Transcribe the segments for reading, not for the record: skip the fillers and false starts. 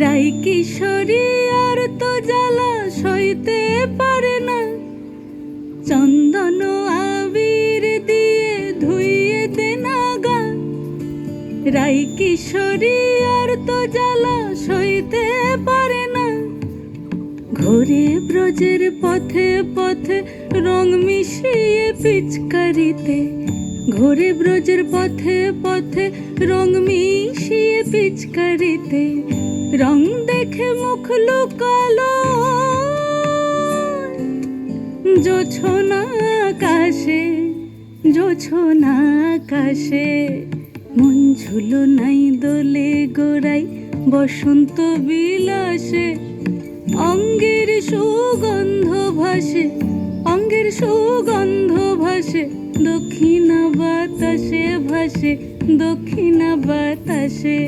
রাই কিশোরী আর তো জ্বালা সইতে পারে না, চন্দন আবির দিয়ে ধুইয়ে দে না গা। রাই কিশোরী আর তো জ্বালা সইতে পারে না, ঘোরে ব্রজের পথে পথে রং মিশিয়ে পিচকারিতে, ঘোরে ব্রজের পথে পথে রং মিশিয়ে পিচকারিতে, রং দেখে মুখ লুকালো জোছনা আকাশে, জোছনা আকাশে। মন ঝুলো নাই দোলে গোড়াই বসন্ত বিলাসে, অঙ্গের সুগন্ধ ভাসে, অঙ্গের সুগন্ধ ভাসে, দক্ষিণা বাতাসে ভাসে, দক্ষিণা বাতাসে।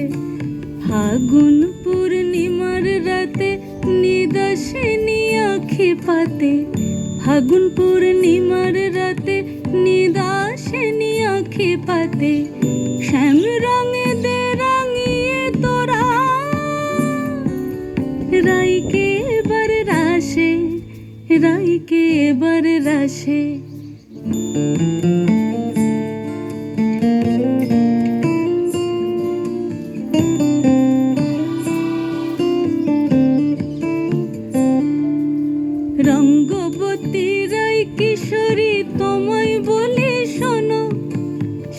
ফাগুন পূর্ণিমার রাতে নিদাসিনী আঁখি পাতে, ফাগুন পূর্ণিমার রাতে নিদাসিনী আঁখি পাতে, শ্যাম রঙে দে রাঙিয়ে তোরা রাইকে এবার রাশে, রাইকে এবার রাশে। রঙ্গবতী রাই কিশোরী তোমায় বলি শোনো,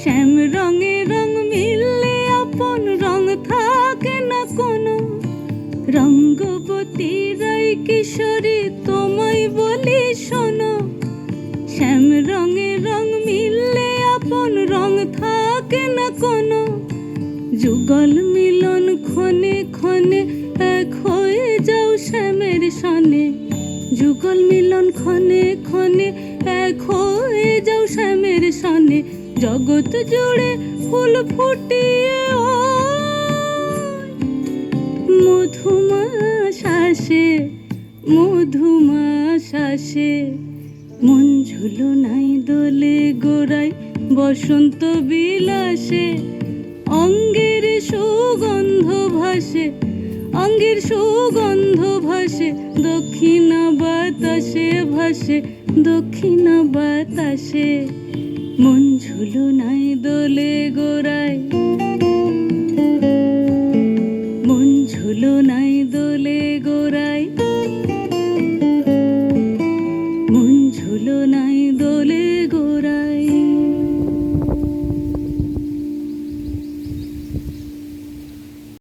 শ্যাম রঙে রং মিললে আপন রং থাকে না কোনো। রঙ্গবতী রাই কিশোরী তোমায় বলি শোনো, শ্যাম রঙে রং মিললে আপন রং থাকে না কোনো। যুগল মিলন ক্ষণে ক্ষণে এক হয়ে যাও শ্যামের সনে, যুগল মিলন ক্ষণে ক্ষণে এক হয়ে যাও শ্যামের সনে। জগৎ জুড়ে ফুল ফুটিয়ে ও মধুমাস আসে, মধুমাস আসে। মন ঝুলো নাই দোলে গোড়াই বসন্ত বিলাসে, অঙ্গের সুগন্ধ ভাসে, অঙ্গের সুগন্ধ ভাসে, দক্ষিণা বাতাসে ভাসে, দক্ষিণা বাতাসে। মন ঝুলো নাই দোলে গোড়াই, মন ঝুলো নাই দোলে গোড়াই।